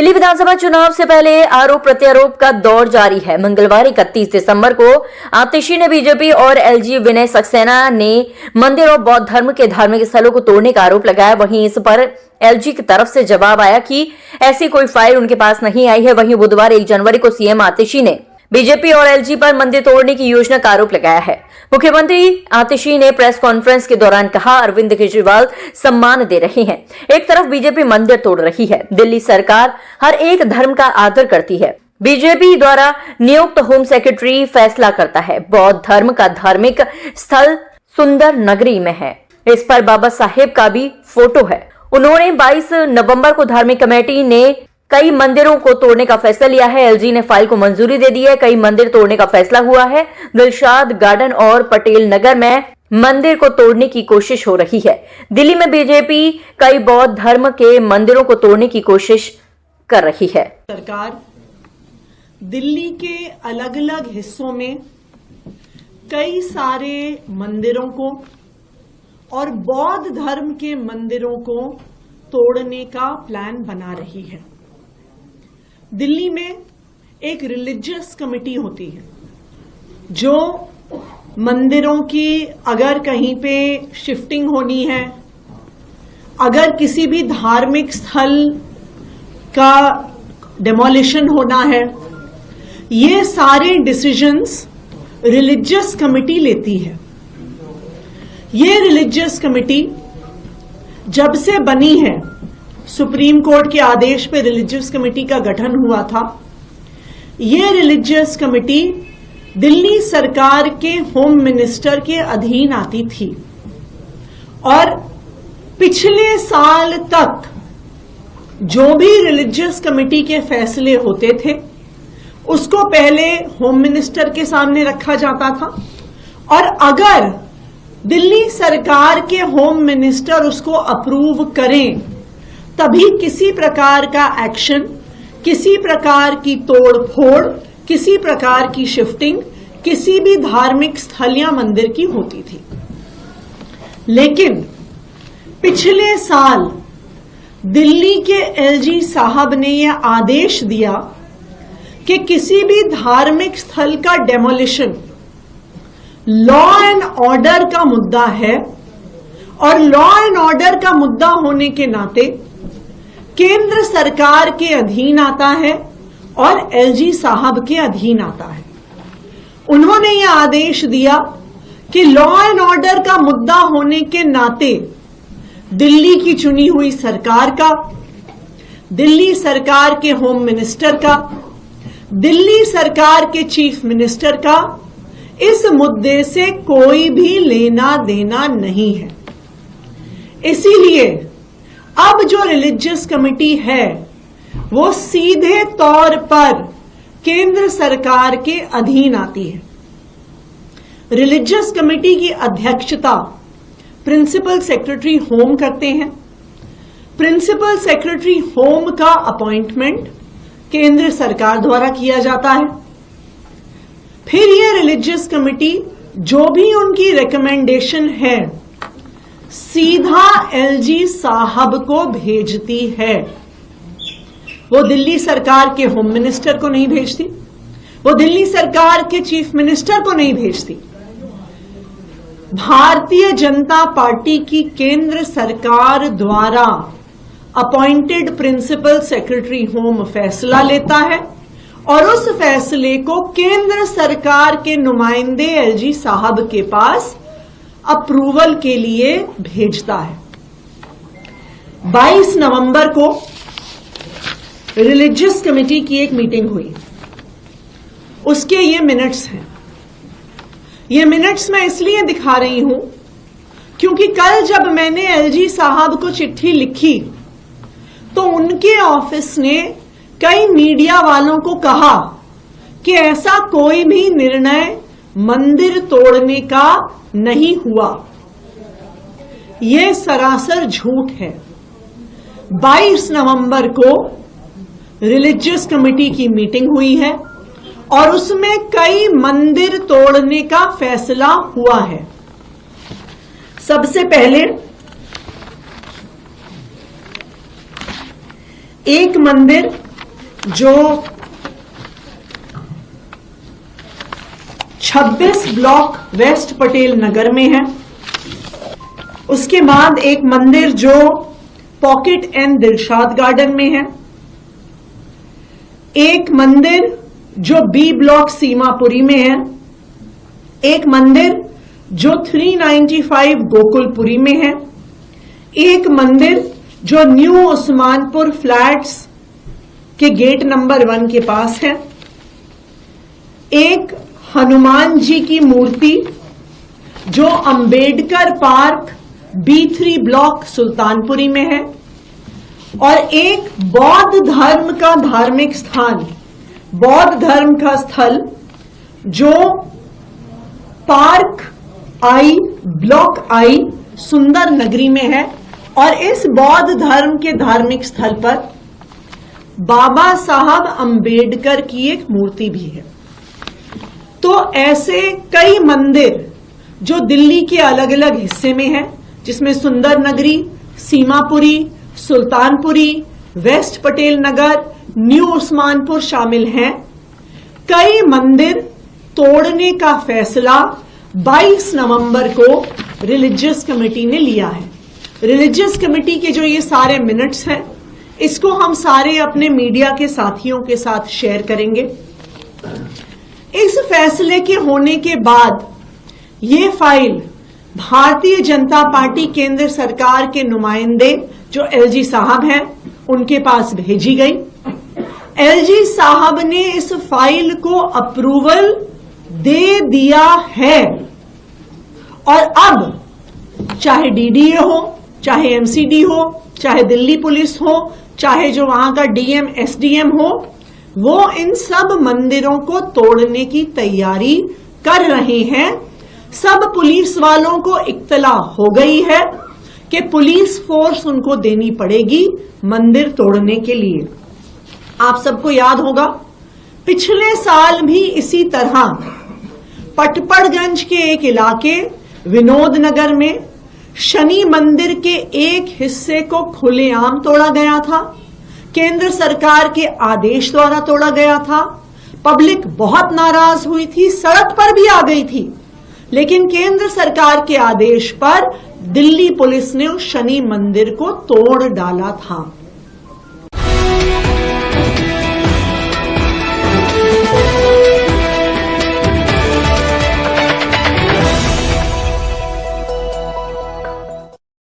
दिल्ली विधानसभा चुनाव से पहले आरोप प्रत्यारोप का दौर जारी है। मंगलवार 31 दिसंबर को आतिशी ने बीजेपी और एलजी विनय सक्सेना ने मंदिर और बौद्ध धर्म के धार्मिक स्थलों को तोड़ने का आरोप लगाया। वहीं इस पर एलजी की तरफ से जवाब आया कि ऐसी कोई फाइल उनके पास नहीं आई है। वहीं बुधवार 1 जनवरी को सीएम आतिशी ने बीजेपी और एलजी पर मंदिर तोड़ने की योजना का आरोप लगाया है। मुख्यमंत्री आतिशी ने प्रेस कॉन्फ्रेंस के दौरान कहा, अरविंद केजरीवाल सम्मान दे रहे हैं, एक तरफ बीजेपी मंदिर तोड़ रही है। दिल्ली सरकार हर एक धर्म का आदर करती है। बीजेपी द्वारा नियुक्त होम सेक्रेटरी फैसला करता है। बौद्ध धर्म का धार्मिक स्थल सुंदर नगरी में है। इस पर बाबा साहेब का भी फोटो है। उन्होंने 22 नवंबर को धार्मिक कमेटी ने कई मंदिरों को तोड़ने का फैसला लिया है। एलजी ने फाइल को मंजूरी दे दी है। कई मंदिर तोड़ने का फैसला हुआ है। दिलशाद गार्डन और पटेल नगर में मंदिर को तोड़ने की कोशिश हो रही है। दिल्ली में बीजेपी कई बौद्ध धर्म के मंदिरों को तोड़ने की कोशिश कर रही है। सरकार दिल्ली के अलग अलग हिस्सों में कई सारे मंदिरों को और बौद्ध धर्म के मंदिरों को तोड़ने का प्लान बना रही है। दिल्ली में एक रिलीजियस कमेटी होती है जो मंदिरों की अगर कहीं पे शिफ्टिंग होनी है, अगर किसी भी धार्मिक स्थल का डिमोलिशन होना है, ये सारे डिसीजंस रिलीजियस कमेटी लेती है। ये रिलीजियस कमेटी जब से बनी है, सुप्रीम कोर्ट के आदेश पे रिलीजियस कमेटी का गठन हुआ था। ये रिलीजियस कमेटी दिल्ली सरकार के होम मिनिस्टर के अधीन आती थी और पिछले साल तक जो भी रिलीजियस कमेटी के फैसले होते थे उसको पहले होम मिनिस्टर के सामने रखा जाता था और अगर दिल्ली सरकार के होम मिनिस्टर उसको अप्रूव करें तभी किसी प्रकार का एक्शन, किसी प्रकार की तोड़-फोड़, किसी प्रकार की शिफ्टिंग किसी भी धार्मिक स्थल या मंदिर की होती थी। लेकिन पिछले साल दिल्ली के एलजी साहब ने यह आदेश दिया कि किसी भी धार्मिक स्थल का डेमोलिशन लॉ एंड ऑर्डर का मुद्दा है और लॉ एंड ऑर्डर का मुद्दा होने के नाते केंद्र सरकार के अधीन आता है और एलजी साहब के अधीन आता है। उन्होंने यह आदेश दिया कि लॉ एंड ऑर्डर का मुद्दा होने के नाते दिल्ली की चुनी हुई सरकार का, दिल्ली सरकार के होम मिनिस्टर का, दिल्ली सरकार के चीफ मिनिस्टर का इस मुद्दे से कोई भी लेना देना नहीं है। इसीलिए अब जो रिलीजियस कमेटी है वो सीधे तौर पर केंद्र सरकार के अधीन आती है। रिलीजियस कमेटी की अध्यक्षता प्रिंसिपल सेक्रेटरी होम करते हैं। प्रिंसिपल सेक्रेटरी होम का अपॉइंटमेंट केंद्र सरकार द्वारा किया जाता है। फिर यह रिलीजियस कमेटी जो भी उनकी रिकमेंडेशन है सीधा एलजी साहब को भेजती है। वो दिल्ली सरकार के होम मिनिस्टर को नहीं भेजती, वो दिल्ली सरकार के चीफ मिनिस्टर को नहीं भेजती। भारतीय जनता पार्टी की केंद्र सरकार द्वारा अपॉइंटेड प्रिंसिपल सेक्रेटरी होम फैसला लेता है और उस फैसले को केंद्र सरकार के नुमाइंदे एलजी साहब के पास अप्रूवल के लिए भेजता है। 22 नवंबर को रिलीजियस कमेटी की एक मीटिंग हुई, उसके ये मिनट्स हैं। ये मिनट्स मैं इसलिए दिखा रही हूं क्योंकि कल जब मैंने एलजी साहब को चिट्ठी लिखी तो उनके ऑफिस ने कई मीडिया वालों को कहा कि ऐसा कोई भी निर्णय मंदिर तोड़ने का नहीं हुआ। यह सरासर झूठ है। 22 नवंबर को रिलीजियस कमेटी की मीटिंग हुई है और उसमें कई मंदिर तोड़ने का फैसला हुआ है। सबसे पहले एक मंदिर जो 26 ब्लॉक वेस्ट पटेल नगर में है, उसके बाद एक मंदिर जो पॉकेट एंड दिलशाद गार्डन में है, एक मंदिर जो बी ब्लॉक सीमापुरी में है, एक मंदिर जो 395 गोकुलपुरी में है, एक मंदिर जो न्यू उस्मानपुर फ्लैट्स के गेट नंबर 1 के पास है, एक हनुमान जी की मूर्ति जो Ambedkar park B3 block Sultanpuri में है, और एक बौद्ध धर्म का धार्मिक स्थान, बौद्ध धर्म का स्थल जो पार्क आई ब्लॉक आई सुंदर नगरी में है। और इस बौद्ध धर्म के धार्मिक स्थल पर बाबा साहब अंबेडकर की एक मूर्ति भी है। तो ऐसे कई मंदिर जो दिल्ली के अलग अलग हिस्से में हैं, जिसमें सुंदर नगरी, सीमापुरी, सुल्तानपुरी, वेस्ट पटेल नगर, न्यू उस्मानपुर शामिल हैं। कई मंदिर तोड़ने का फैसला 22 नवंबर को रिलीजियस कमेटी ने लिया है। रिलीजियस कमेटी के जो ये सारे मिनट्स हैं, इसको हम सारे अपने मीडिया के साथियों के साथ शेयर करेंगे। इस फैसले के होने के बाद ये फाइल भारतीय जनता पार्टी केंद्र सरकार के नुमाइंदे जो एलजी साहब हैं, उनके पास भेजी गई। एलजी साहब ने इस फाइल को अप्रूवल दे दिया है, और अब चाहे डीडीए हो, चाहे एमसीडी हो, चाहे दिल्ली पुलिस हो, चाहे जो वहां का डीएम एसडीएम हो, वो इन सब मंदिरों को तोड़ने की तैयारी कर रहे हैं। सब पुलिस वालों को इत्तला हो गई है कि पुलिस फोर्स उनको देनी पड़ेगी मंदिर तोड़ने के लिए। आप सबको याद होगा, पिछले साल भी इसी तरह पटपड़गंज के एक इलाके विनोद नगर में शनि मंदिर के एक हिस्से को खुलेआम तोड़ा गया था। केंद्र सरकार के आदेश द्वारा तोड़ा गया था। पब्लिक बहुत नाराज हुई थी, सड़क पर भी आ गई थी, लेकिन केंद्र सरकार के आदेश पर दिल्ली पुलिस ने उस शनि मंदिर को तोड़ डाला था।